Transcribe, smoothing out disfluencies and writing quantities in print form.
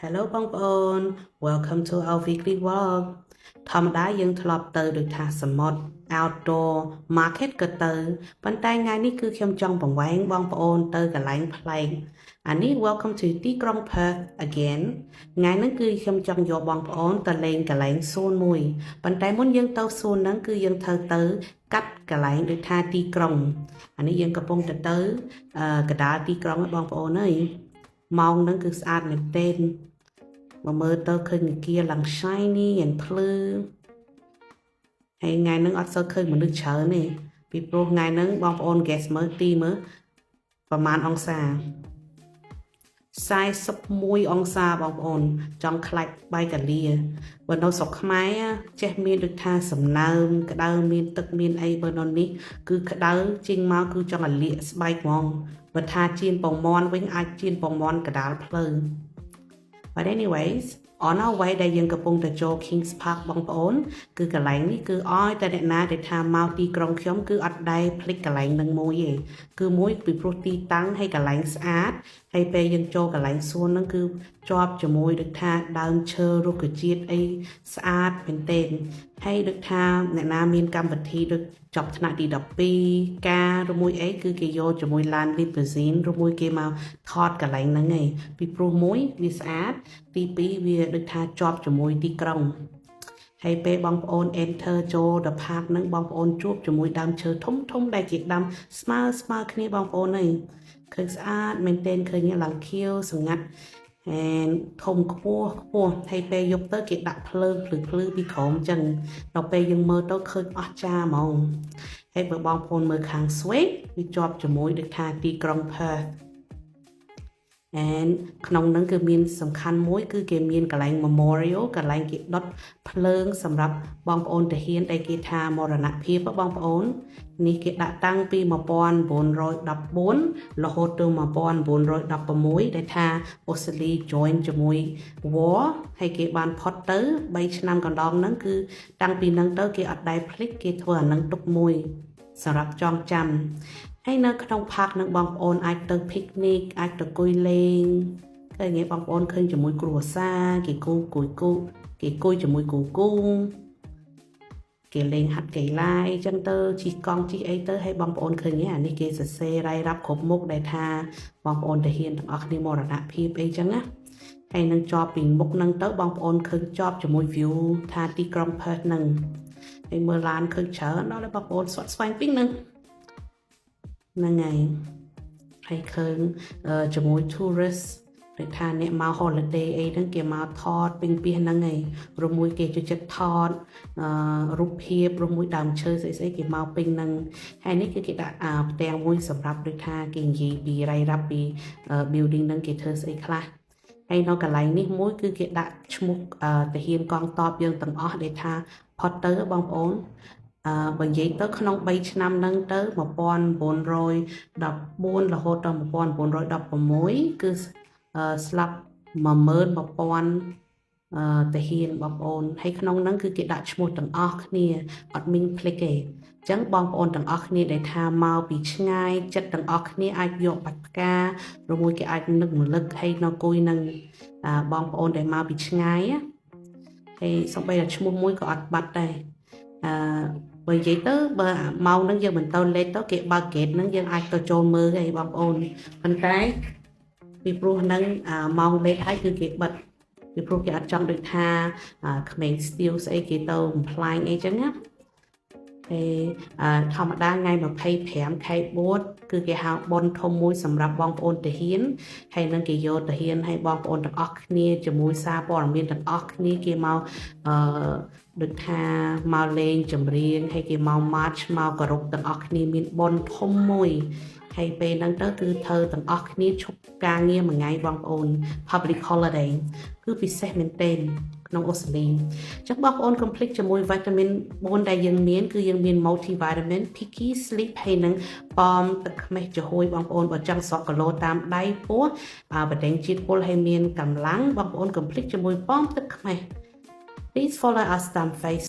Hello បងប្អូន Welcome to our weekly vlog ធម្មតាយើងធ្លាប់ទៅដូចថាសមុទ្រ outdoor market ក៏ទៅប៉ុន្តែថ្ងៃនេះគឺខ្ញុំចង់បង្វែងបងប្អូនទៅកន្លែងប្លែកអានេះ Welcome to ទីក្រុង Perth again ថ្ងៃនេះគឺខ្ញុំចង់យកបងប្អូនទៅលេងកន្លែងសួនមួយប៉ុន្តែមុនយើងទៅសួនហ្នឹងគឺយើងត្រូវទៅកាត់កន្លែងដូចថាទីក្រុងអានេះយើងកំពុងទៅកណ្ដាលទីក្រុងបងប្អូនអើយម៉ោងហ្នឹងគឺស្អាតមែនទែនមកមើលទៅឃើញមាគ៌ាឡើង shiny យ៉ាងភ្លឺហើយថ្ងៃហ្នឹងអត់សូវឃើញមនុស្សច្រើនទេពីព្រោះថ្ងៃហ្នឹងបងប្អូន guess មើលទីមើលប្រហែលអង្សា41អង្សាបងប្អូនចង់ខ្លាច់បែកកាលាបើនៅស្រុកខ្មែរចេះមានដូចថាសំណើមក្តៅមានទឹកមានអីបើនៅនេះគឺក្តៅចេញមកគឺចង់ឲ្យលាកស្បែកហ្មងបើថាជៀនពងមាន់វិញអាចជៀនពងមាន់កដាលផ្លូវBut anyways on our way ដែលយើងកំពុងទៅចូល Kings Park បងប្អូនគឺកន្លែងនេះគឺឲ្យតែអ្នកណាដែលថាមកទីក្រុងខ្ញុំគឺអត់ដែរភ្លេចកន្លែងនឹងមួយទេគឺមួយពីព្រោះទីតាំងហើយកន្លែងស្អាតហើយពេលយើងចូលកន្លែងសួនហ្នឹងគឺជាប់ជាមួយដូចថាដើមឈើរុក្ខជាតិអីស្អាតមែនទែនហើយដូចថាអ្នកណាមានកម្មវិធីដូចចប់ថ្នាក់ទី12ការឬមួយអីគឺគេយកជាមួយ Land Limousine ឬមួយគេមកថតកន្លែងហ្នឹងឯងពីព្រោះមួយវាស្អាតទី2វាដូចថាជាប់ជាមួយទីក្រុងហើយពេលបងប្អូន enter ចូលដល់ park ហ្នឹងបងប្អូនជួបជាមួយដើមឈើធំដែលគេដាំស្មើគ្នាបងប្អូនអើយឃើញស្អាតមែនទែនឃើញឡើងខៀវស្ងាត់ហើយធំខ្ពស់ហើយពេលយប់ទៅគេដាក់ភ្លើងភ្លឺពីក្រោមអញ្ចឹងដល់ពេលយើងមើលទៅឃើញអស្ចារ្យហ្មងហើយបើបងប្អូនមើលខាងស្វេតវាជាប់ជាមួយដូចថាទីក្រុង Perth and ក្នុងហ្នឹងគឺមានសំខាន់មួយគឺគេមានកន្លែង memorial កន្លែងគេដុតភ្លើងសម្រាប់បងប្អូនទាហានដែលគេថាមរណភាពបងប្អូននេះគេដាក់តាំងពី1914រហូតទៅ1916ដែលថាអូស្ត្រាលី join ជាមួយ war ហើយគេបានផុតទៅ3ឆ្នាំកន្លងហ្នឹងគឺតាំងពីហ្នឹងទៅគេអត់ដែរភ្លេចគេធ្វើអាហ្នឹងទុកមួយសម្រាប់ចងចាំហើយនៅក្នុង park នឹងបងប្អូនអាចទៅ picnic អាចទៅអង្គុយលេងឃើញទេបងប្អូនឃើញជាមួយគ្រួសារគេគូគេគួយជាមួយគូគេលេងហាត់កីឡាអីចឹងទៅជិះកង់ជិះអីទៅហើយបងប្អូនឃើញទេអានេះគេសរសេររាយរាប់គ្រប់មុខដែលថាបងប្អូនទាហានទាំងអស់គ្នាមរណភាពអីចឹងណាហើយនឹងជាប់ពីមុខហ្នឹងទៅបងប្អូនឃើញជាប់ជាមួយ view ថាទីក្រុង Perth ហ្នឹងហើយមើលឡានឃើញច្រើនដល់បងប្អូនស្វាត់ស្វែងពីហ្នឹងហើយឃើញជាមួយ tourist ដូចថាអ្នកមក holiday អីហ្នឹងគេមកថតពេញពីហ្នឹងឯងឬមួយគេចូលចិត្តថតរូបភាពឬមួយដើមឈើស្អីគេមកពេញហ្នឹងហើយនេះគឺគេដាក់ផ្ទាំងមួយសម្រាប់ដូចថាគេនិយាយពីរាយរាប់ពី building ហ្នឹងគេធ្វើស្អីខ្លះហើយនៅកន្លែងនេះមួយគឺគេដាក់ឈ្មោះទាហានកងទ័ពយើងទាំងអស់ដែលថាផុតទៅបងប្អូនបើនិយាយទៅក្នុង3ឆ្នាំហ្នឹងទៅ1914រហូតដល់1916គឺស្លាប់11000ទាហានបងប្អូនហើយក្នុងហ្នឹងគឺគេដាក់ឈ្មោះទាំងអស់គ្នាអត់មានភ្លេចទេអញ្ចឹងបងប្អូនទាំងអស់គ្នាដែលថាមកពីឆ្ងាយចិត្តទាំងអស់គ្នាអាចយកបាច់ផ្កាឬមួយគេអាចនឹករលឹកឲ្យនៅគួយនឹងបងប្អូនដែលមកពីឆ្ងាយហើយសូម្បីតែឈ្មោះមួយក៏អត់បាត់ដែរបើនិយាយទៅបើម៉ោងហ្នឹងយើងមិនទៅលេខទៅគេបើក gate ហ្នឹងយើងអាចទៅចូលមើលឯងបងប្អូនប៉ុន្តែពីព្រោះហ្នឹងម៉ោងលេខហើយគឺគេបិទពីព្រោះគេអត់ចង់ដូចថាក្មេងស្ទៀវស្អីគេទៅបំផ្លាញអីចឹងណាហើយធម្មតាថ្ងៃ25ខែ4គឺគេហៅបុណ្យធំមួយសម្រាប់បងប្អូនទាហានហើយនឹងគេយកទាហានហើយបងប្អូនទាំងអស់គ្នាជាមួយសារព័ត៌មានទាំងអស់គ្នាគេមកដូចថាមកលេងចម្រៀងហើយគេមក march មកគោរពទាំងអស់គ្នាមានបុណ្យធំមួយហើយពេលហ្នឹងទៅគឺធ្វើទាំងអស់គ្នាឈប់ការងារមួយថ្ងៃបងប្អូន public holiday គឺពិសេសមែនទែនក្នុងអូស្ត្រាលីអញ្ចឹងបងប្អូន complete ជាមួយ vitamin 4ដែលយើងមានគឺយើងមាន multivitamin Picky Sleep ហើយនឹងប៉មទឹកខ្មេះចំហួយបងប្អូនបើចង់សក់គីឡូតាមដៃពោះបដិងជាតិពុលហើយមានកម្លាំងបងប្អូន complete ជាមួយប៉មទឹកខ្មេះ Please follow us on Facebook